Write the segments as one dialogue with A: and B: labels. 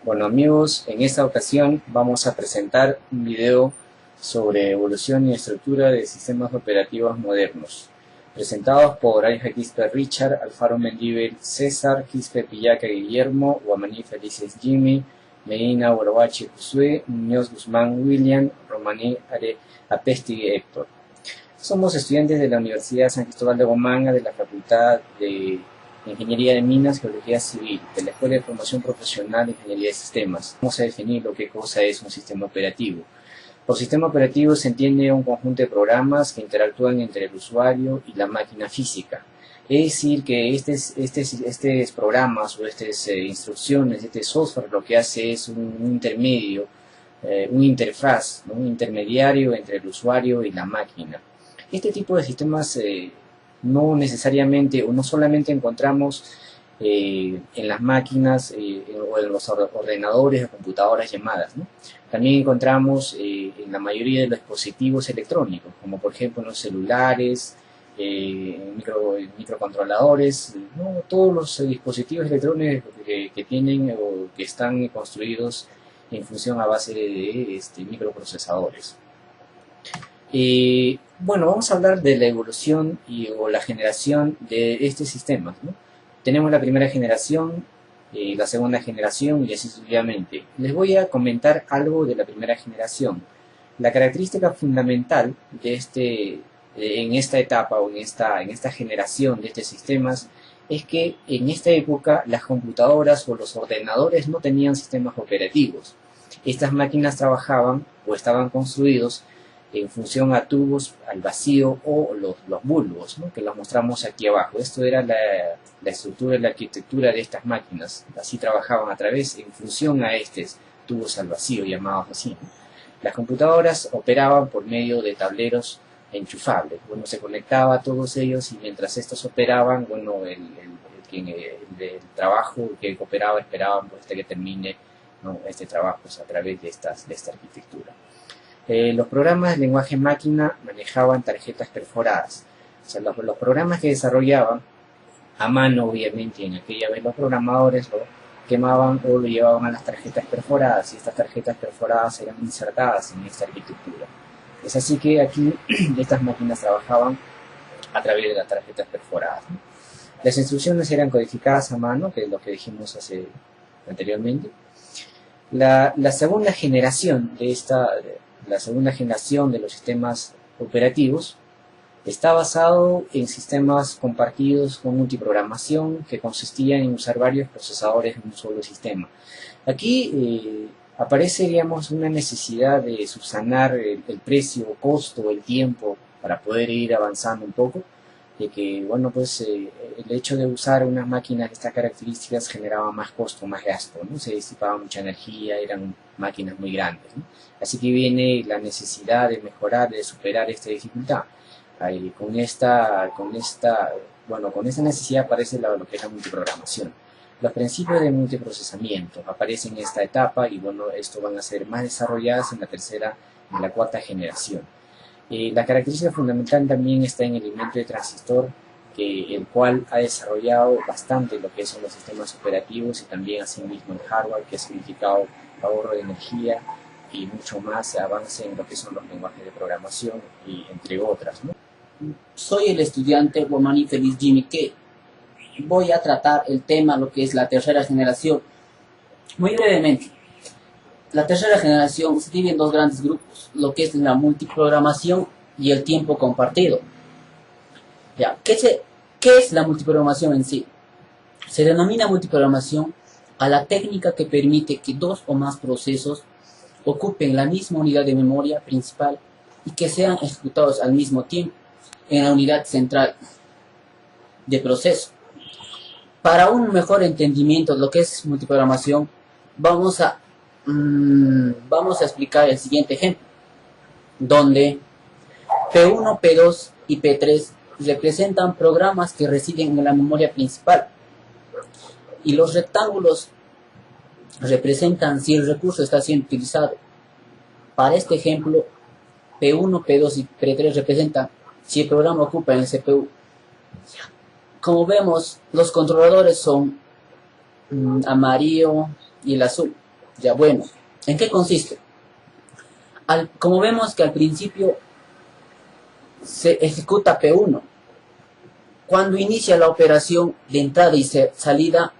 A: Bueno amigos, en esta ocasión vamos a presentar un video sobre evolución y estructura de sistemas operativos modernos, presentados por Aija Quispe Richard, Alfaro Mendívil César, Quispe Pillaca Guillermo, Guamaní Felices Jimmy, Medina Borobache Josué, Muñoz Guzmán William, Romaní Apesti Héctor. Somos estudiantes de la Universidad San Cristóbal de Bomanga, de la Facultad de Ingeniería de Minas, Geología Civil, de la Escuela de Formación Profesional de Ingeniería de Sistemas. Vamos a definir lo que cosa es un sistema operativo. Por sistema operativo se entiende un conjunto de programas que interactúan entre el usuario y la máquina física. Es decir, que estos programas o estas instrucciones, este software lo que hace es un intermedio, una interfaz, ¿no? Un intermediario entre el usuario y la máquina. Este tipo de sistemas no necesariamente o no solamente encontramos en las máquinas o en los ordenadores o computadoras llamadas, ¿no? También encontramos en la mayoría de los dispositivos electrónicos, como por ejemplo los celulares, microcontroladores, ¿no? Todos los dispositivos electrónicos que tienen o que están construidos en función a base de microprocesadores. Bueno, vamos a hablar de la evolución o la generación de estos sistemas, ¿no? Tenemos la primera generación, la segunda generación y así sucesivamente. Les voy a comentar algo de la primera generación. La característica fundamental de en esta etapa o en esta generación de estos sistemas es que en esta época las computadoras o los ordenadores no tenían sistemas operativos. Estas máquinas trabajaban o estaban construidos en función a tubos al vacío o los bulbos, ¿no? Que los mostramos aquí abajo. Esto era la estructura, la arquitectura de estas máquinas. Así trabajaban en función a estos tubos al vacío, llamados así, ¿no? Las computadoras operaban por medio de tableros enchufables. Bueno, se conectaba a todos ellos y mientras estos operaban, bueno, el trabajo que operaba esperaban pues, hasta que termine, ¿no? Este trabajo pues, a través de esta arquitectura. Los programas de lenguaje máquina manejaban tarjetas perforadas. O sea, los programas que desarrollaban a mano, obviamente, en aquella vez los programadores lo quemaban o lo llevaban a las tarjetas perforadas y estas tarjetas perforadas eran insertadas en esta arquitectura. Es así que aquí estas máquinas trabajaban a través de las tarjetas perforadas, ¿no? Las instrucciones eran codificadas a mano, que es lo que dijimos anteriormente. La segunda generación de los sistemas operativos está basado en sistemas compartidos con multiprogramación que consistían en usar varios procesadores en un solo sistema. Aquí aparece, digamos, una necesidad de subsanar el precio, costo, el tiempo para poder ir avanzando un poco, de que, bueno, pues el hecho de usar unas máquinas de estas características generaba más costo, más gasto, ¿no? Se disipaba mucha energía, eran máquinas muy grandes, ¿no? Así que viene la necesidad de mejorar, de superar esta dificultad. Con esta necesidad aparece lo que es la multiprogramación. Los principios de multiprocesamiento aparecen en esta etapa y, bueno, esto van a ser más desarrolladas en la tercera y en la cuarta generación. La característica fundamental también está en el elemento de transistor, el cual ha desarrollado bastante lo que son los sistemas operativos y también asimismo el hardware, que ha significado ahorro de energía y mucho más avance en lo que son los lenguajes de programación y entre otras, ¿no?
B: Soy el estudiante Guamaní Feliz Jimmy, que voy a tratar el tema, lo que es la tercera generación. Muy brevemente, la tercera generación se divide en dos grandes grupos, lo que es la multiprogramación y el tiempo compartido. Ya, ¿qué es la multiprogramación en sí? Se denomina multiprogramación a la técnica que permite que dos o más procesos ocupen la misma unidad de memoria principal y que sean ejecutados al mismo tiempo en la unidad central de proceso. Para un mejor entendimiento de lo que es multiprogramación, vamos a explicar el siguiente ejemplo, donde P1, P2 y P3 representan programas que residen en la memoria principal y los rectángulos representan si el recurso está siendo utilizado. Para este ejemplo, P1, P2 y P3 representan si el programa ocupa en el CPU. Como vemos, los controladores son amarillo y el azul. Ya bueno, ¿en qué consiste? Como vemos que al principio se ejecuta P1. Cuando inicia la operación de entrada y salida,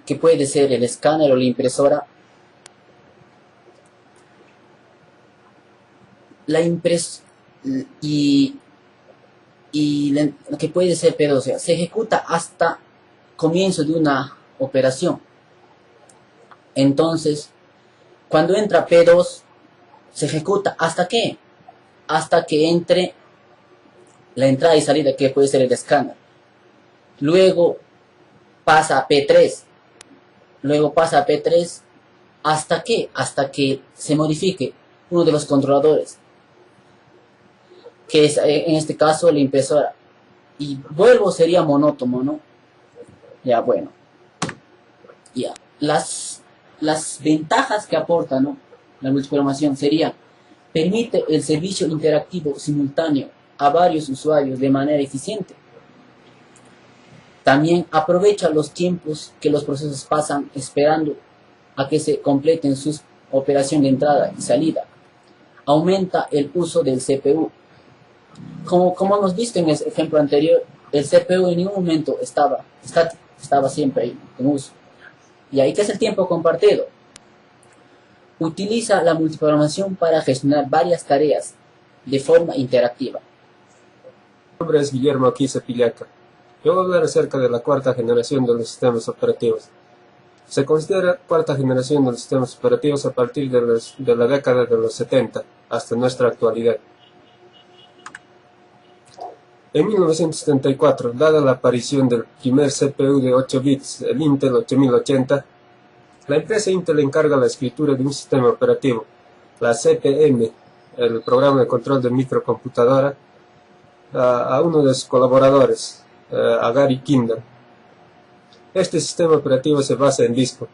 B: que puede ser el escáner o la impresora, que puede ser P2, o sea, se ejecuta hasta comienzo de una operación. Entonces, cuando entra P2, se ejecuta ¿hasta qué? Hasta que entre la entrada y salida, que puede ser el escáner. Luego pasa a P3. Luego pasa a P3. ¿Hasta qué? Hasta que se modifique uno de los controladores, que es en este caso la impresora. Y vuelvo, sería monótono, ¿no? Ya, bueno. Ya. Las ventajas que aporta, ¿no?, la multiprogramación sería: permite el servicio interactivo simultáneo a varios usuarios de manera eficiente. También aprovecha los tiempos que los procesos pasan esperando a que se completen sus operaciones de entrada y salida. Aumenta el uso del CPU. Como hemos visto en el ejemplo anterior, el CPU en ningún momento estaba estático, estaba siempre ahí en uso. ¿Y ahí qué es el tiempo compartido? Utiliza la multiprogramación para gestionar varias tareas de forma interactiva.
C: Mi nombre es Guillermo Aquisa Pillaca. Yo voy a hablar acerca de la cuarta generación de los sistemas operativos. Se considera cuarta generación de los sistemas operativos a partir de la década de los 70 hasta nuestra actualidad. En 1974, dada la aparición del primer CPU de 8 bits, el Intel 8080, la empresa Intel encarga la escritura de un sistema operativo, la CPM, el programa de control de microcomputadora, a uno de sus colaboradores, a Gary Kindle. Este sistema operativo se basa en disco.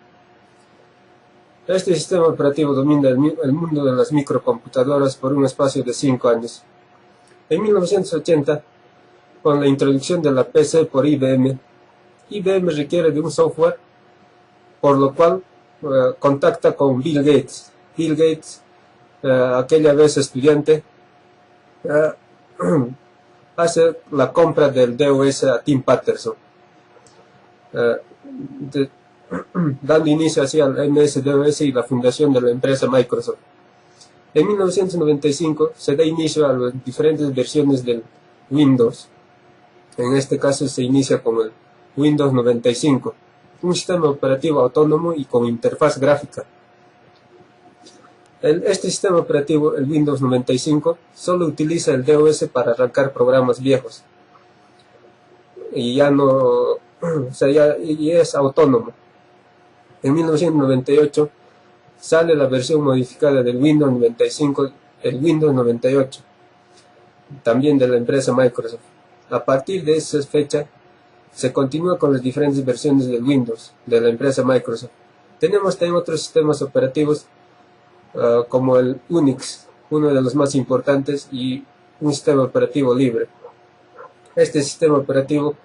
C: Este sistema operativo domina el mundo de las microcomputadoras por un espacio de 5 años. En 1980, con la introducción de la PC por IBM, IBM requiere de un software, por lo cual contacta con Bill Gates. Bill Gates, aquella vez estudiante, hace la compra del DOS a Tim Patterson, dando inicio así al MS-DOS y la fundación de la empresa Microsoft. En 1995 se da inicio a las diferentes versiones del Windows. En este caso se inicia con el Windows 95, un sistema operativo autónomo y con interfaz gráfica. Este sistema operativo, el Windows 95, solo utiliza el DOS para arrancar programas viejos. Y ya no, o sea, y es autónomo. En 1998 sale la versión modificada del Windows 95, el Windows 98, también de la empresa Microsoft. A partir de esa fecha, se continúa con las diferentes versiones del Windows, de la empresa Microsoft. Tenemos también otros sistemas operativos, como el Unix, uno de los más importantes, y un sistema operativo libre. Este sistema operativo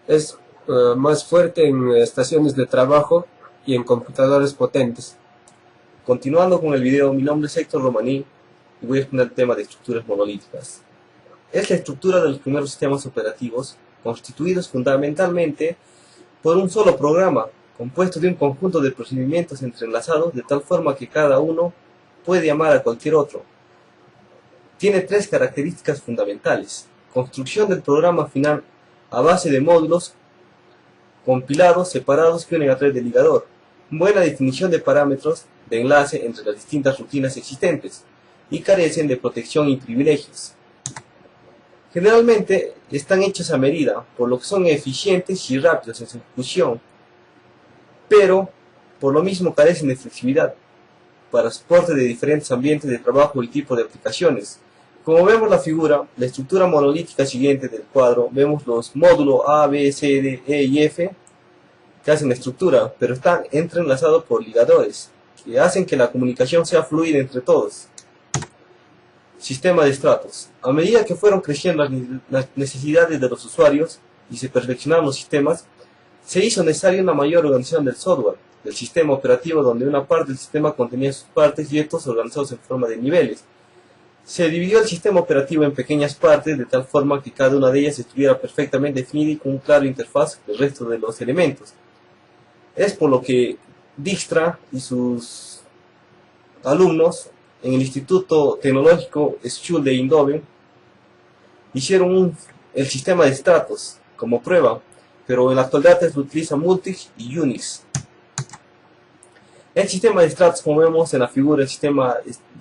C: es más fuerte en estaciones de trabajo y en computadores potentes.
D: Continuando con el video, mi nombre es Héctor Romaní y voy a exponer el tema de estructuras monolíticas. Es la estructura de los primeros sistemas operativos, constituidos fundamentalmente por un solo programa, compuesto de un conjunto de procedimientos entrelazados de tal forma que cada uno puede llamar a cualquier otro. Tiene tres características fundamentales: construcción del programa final a base de módulos compilados separados que unen a través del ligador, buena definición de parámetros de enlace entre las distintas rutinas existentes, y carecen de protección y privilegios. Generalmente están hechos a medida, por lo que son eficientes y rápidos en su ejecución, pero por lo mismo carecen de flexibilidad para soporte de diferentes ambientes de trabajo y tipo de aplicaciones. Como vemos la figura, la estructura monolítica siguiente del cuadro, vemos los módulos A, B, C, D, E y F que hacen la estructura, pero están entrelazados por ligadores que hacen que la comunicación sea fluida entre todos. Sistema de estratos. A medida que fueron creciendo las necesidades de los usuarios y se perfeccionaron los sistemas, se hizo necesaria una mayor organización del software, del sistema operativo, donde una parte del sistema contenía sus partes y estos organizados en forma de niveles. Se dividió el sistema operativo en pequeñas partes de tal forma que cada una de ellas estuviera perfectamente definida y con un claro interfaz con el resto de los elementos. Es por lo que Dijkstra y sus alumnos en el Instituto Tecnológico Schule de Eindhoven hicieron el sistema de estratos como prueba, pero en la actualidad se utiliza Multics y Unix. El sistema de estratos, como vemos en la figura, el sistema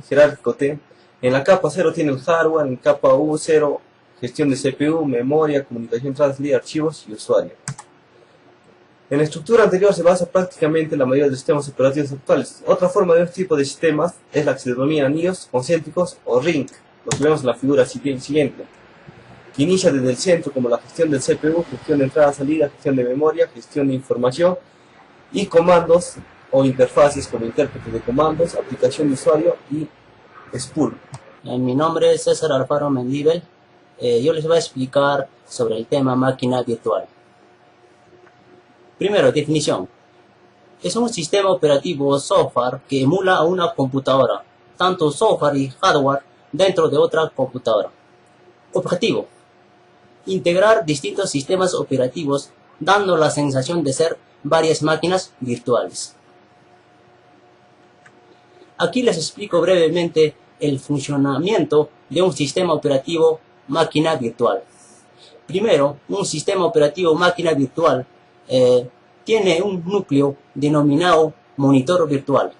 D: jerárquico T, en la capa 0 tiene el hardware, en capa U0 gestión de CPU, memoria, comunicación translate, archivos y usuario. En la estructura anterior se basa prácticamente la mayoría de los sistemas operativos actuales. Otra forma de este tipo de sistemas es la que se denomina anillos concéntricos o ring, lo que vemos en la figura siguiente, que inicia desde el centro como la gestión del CPU, gestión de entrada-salida, gestión de memoria, gestión de información y comandos o interfaces como intérprete de comandos, aplicación de usuario y spool.
B: Mi nombre es César Alfaro Mendíbel. Yo les voy a explicar sobre el tema máquina virtual. Primero, definición. Es un sistema operativo o software que emula a una computadora, tanto software y hardware dentro de otra computadora. Objetivo: integrar distintos sistemas operativos, dando la sensación de ser varias máquinas virtuales. Aquí les explico brevemente el funcionamiento de un sistema operativo máquina virtual. Primero, un sistema operativo máquina virtual tiene un núcleo denominado monitor virtual.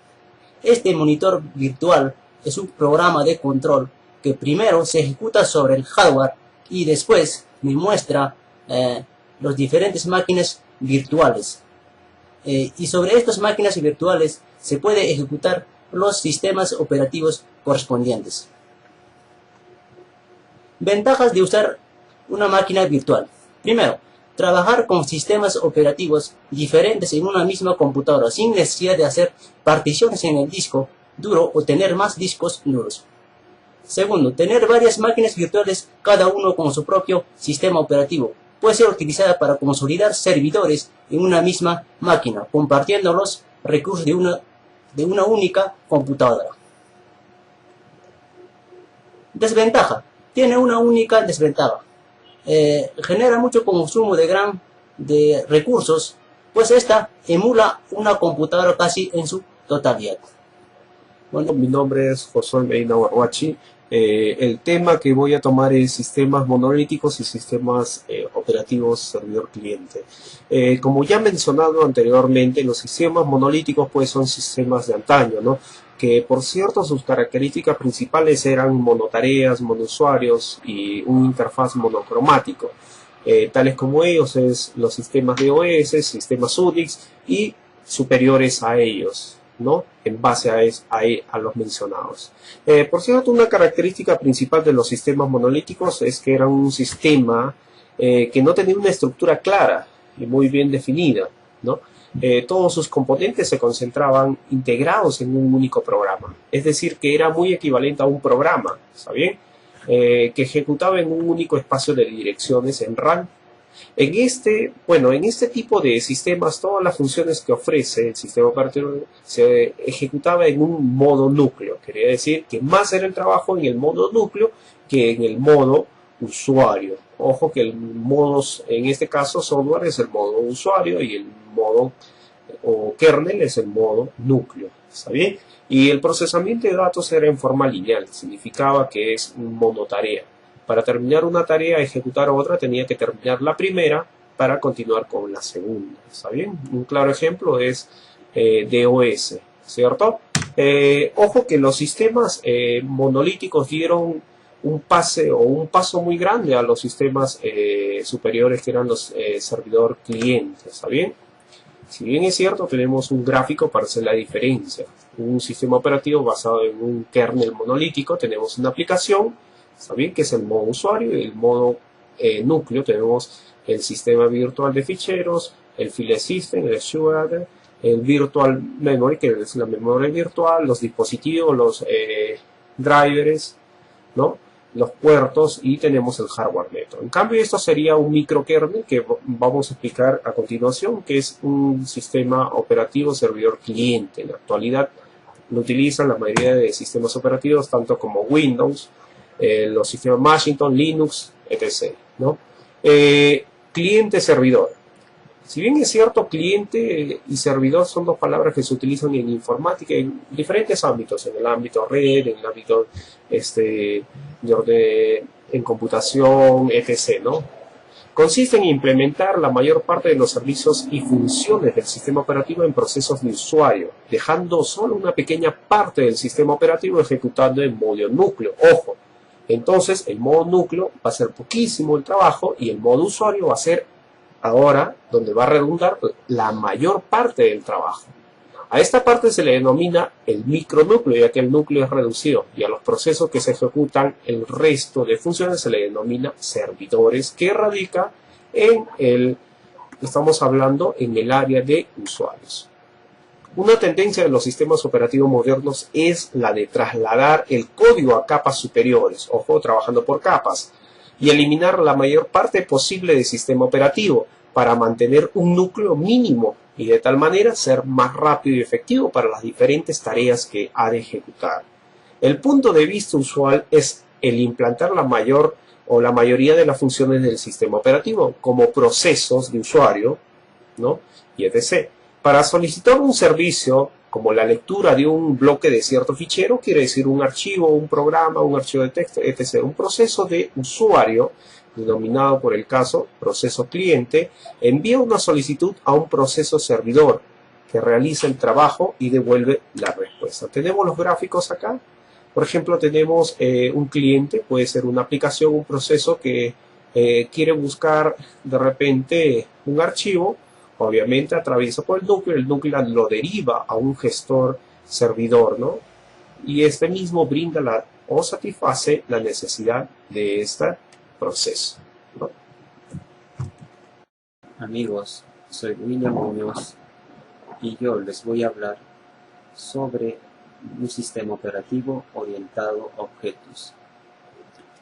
B: Este monitor virtual es un programa de control que primero se ejecuta sobre el hardware y después me muestra las diferentes máquinas virtuales. Y sobre estas máquinas virtuales se puede ejecutar los sistemas operativos correspondientes. Ventajas de usar una máquina virtual. Primero, trabajar con sistemas operativos diferentes en una misma computadora sin necesidad de hacer particiones en el disco duro o tener más discos duros. Segundo, tener varias máquinas virtuales, cada uno con su propio sistema operativo. Puede ser utilizada para consolidar servidores en una misma máquina, compartiendo los recursos de una única computadora. Desventaja. Tiene una única desventaja. Genera mucho consumo de recursos, pues esta emula una computadora casi en su totalidad.
C: Bueno, mi nombre es Josué Medina Huarhuachi. El tema que voy a tomar es sistemas monolíticos y sistemas operativos servidor-cliente. Como ya mencionado anteriormente, los sistemas monolíticos pues son sistemas de antaño, ¿no? Que por cierto sus características principales eran monotareas, monousuarios y un interfaz monocromático. Tales como ellos es los sistemas DOS, sistemas Unix y superiores a ellos, ¿no? En base a los mencionados. Por cierto, una característica principal de los sistemas monolíticos es que era un sistema que no tenía una estructura clara y muy bien definida, ¿no? Todos sus componentes se concentraban integrados en un único programa, es decir, que era muy equivalente a un programa, ¿está bien? Que ejecutaba en un único espacio de direcciones en RAM. En este tipo de sistemas, todas las funciones que ofrece el sistema operativo se ejecutaba en un modo núcleo. Quería decir que más era el trabajo en el modo núcleo que en el modo usuario. Ojo que el modo, en este caso software, es el modo usuario y el modo o kernel es el modo núcleo. ¿Está bien? Y el procesamiento de datos era en forma lineal. Significaba que es un monotarea. Para terminar una tarea, ejecutar otra, tenía que terminar la primera para continuar con la segunda. ¿Está bien? Un claro ejemplo es DOS, ¿cierto? Ojo que los sistemas monolíticos dieron un paso muy grande a los sistemas superiores que eran los servidor clientes. ¿Está bien? Si bien es cierto, tenemos un gráfico para hacer la diferencia. Un sistema operativo basado en un kernel monolítico, tenemos una aplicación, ¿está bien? Que es el modo usuario, y el modo núcleo tenemos el sistema virtual de ficheros, el file system, el shared, el virtual memory, que es la memoria virtual, los dispositivos, los drivers, ¿no? los puertos y tenemos el hardware neto. En cambio, esto sería un microkernel que vamos a explicar a continuación, que es un sistema operativo servidor cliente. En la actualidad lo utilizan la mayoría de sistemas operativos, tanto como Windows, los sistemas Macintosh, Linux, etc., ¿no? Cliente-servidor. Si bien es cierto, cliente y servidor son dos palabras que se utilizan en informática en diferentes ámbitos, en el ámbito red, en el ámbito en computación, etc., ¿no? Consiste en implementar la mayor parte de los servicios y funciones del sistema operativo en procesos de usuario, dejando solo una pequeña parte del sistema operativo ejecutando en modo núcleo. Ojo, entonces el modo núcleo va a ser poquísimo el trabajo y el modo usuario va a ser ahora donde va a redundar la mayor parte del trabajo. A esta parte se le denomina el micronúcleo, ya que el núcleo es reducido, y a los procesos que se ejecutan el resto de funciones se le denomina servidores, que radica estamos hablando en el área de usuarios. Una tendencia de los sistemas operativos modernos es la de trasladar el código a capas superiores, ojo, trabajando por capas, y eliminar la mayor parte posible del sistema operativo para mantener un núcleo mínimo y de tal manera ser más rápido y efectivo para las diferentes tareas que ha de ejecutar. El punto de vista usual es el implantar la mayoría de las funciones del sistema operativo como procesos de usuario, ¿no? y etc. Para solicitar un servicio como la lectura de un bloque de cierto fichero, quiere decir un archivo, un programa, un archivo de texto, etc. Un proceso de usuario, denominado por el caso proceso cliente, envía una solicitud a un proceso servidor que realiza el trabajo y devuelve la respuesta. Tenemos los gráficos acá. Por ejemplo, tenemos un cliente, puede ser una aplicación, un proceso que quiere buscar de repente un archivo. Obviamente atraviesa por el núcleo lo deriva a un gestor servidor, ¿no? Y este mismo brinda o satisface la necesidad de este proceso, ¿no?
A: Amigos, soy William Muñoz y yo les voy a hablar sobre un sistema operativo orientado a objetos.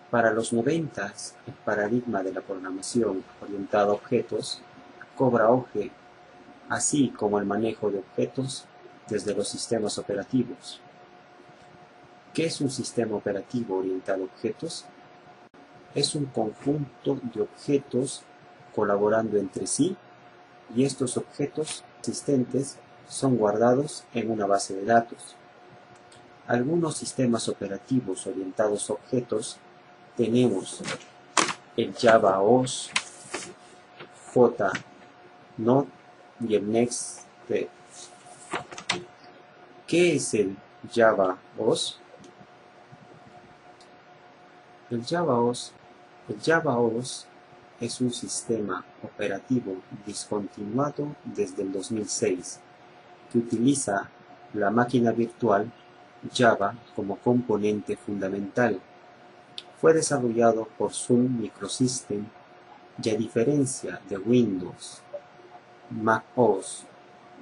A: Para los 90, el paradigma de la programación orientada a objetos cobra auge, así como el manejo de objetos desde los sistemas operativos. ¿Qué es un sistema operativo orientado a objetos? Es un conjunto de objetos colaborando entre sí y estos objetos existentes son guardados en una base de datos. Algunos sistemas operativos orientados a objetos tenemos el Java OS, JNOT y el NextStep. ¿Qué es el Java OS? El Java OS es un sistema operativo discontinuado desde el 2006 que utiliza la máquina virtual Java como componente fundamental. Fue desarrollado por Sun Microsystems y a diferencia de Windows, Mac OS,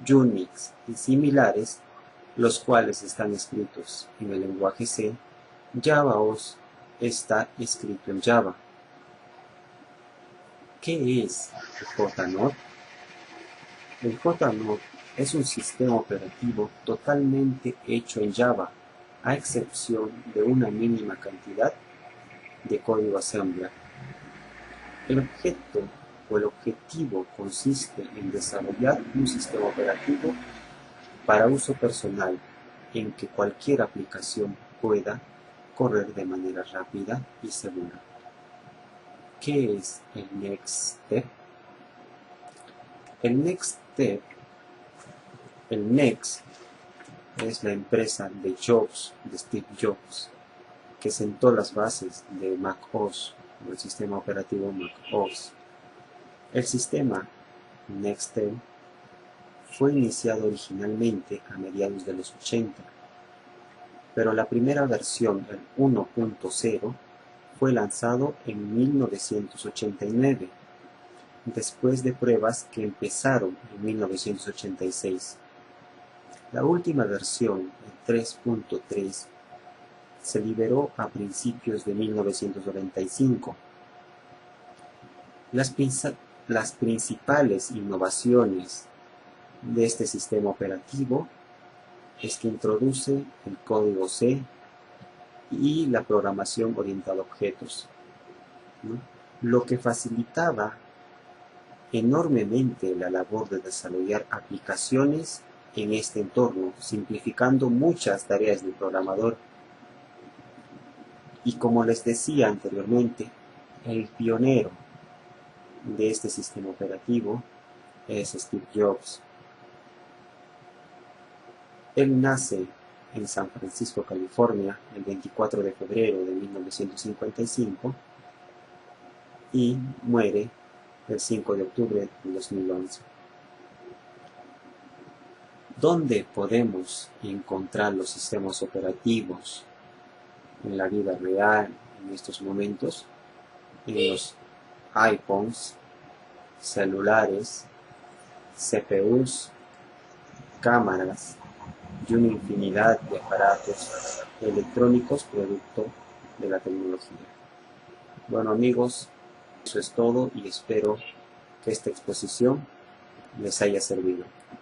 A: Unix y similares, los cuales están escritos en el lenguaje C, Java OS está escrito en Java. ¿Qué es el JNOT? El JNOT es un sistema operativo totalmente hecho en Java, a excepción de una mínima cantidad de código assembler. El objeto o el objetivo consiste en desarrollar un sistema operativo para uso personal en que cualquier aplicación pueda correr de manera rápida y segura. ¿Qué es el NextStep? El NextStep, el Next es la empresa de Steve Jobs, que sentó las bases de Mac OS, el sistema operativo Mac OS. El sistema NextStep fue iniciado originalmente a mediados de los 80, pero la primera versión, el 1.0, fue lanzado en 1989, después de pruebas que empezaron en 1986. La última versión, el 3.3,
E: se liberó a principios de 1995. Las principales innovaciones de este sistema operativo es que introduce el código C y la programación orientada a objetos, ¿no? Lo que facilitaba enormemente la labor de desarrollar aplicaciones en este entorno, simplificando muchas tareas del programador. Y como les decía anteriormente, el pionero de este sistema operativo es Steve Jobs. Él nace en San Francisco, California, el 24 de febrero de 1955 y muere el 5 de octubre de 2011. ¿Dónde podemos encontrar los sistemas operativos en la vida real en estos momentos? En los iPhones, celulares, CPUs, cámaras y una infinidad de aparatos electrónicos producto de la tecnología. Bueno amigos, eso es todo y espero que esta exposición les haya servido.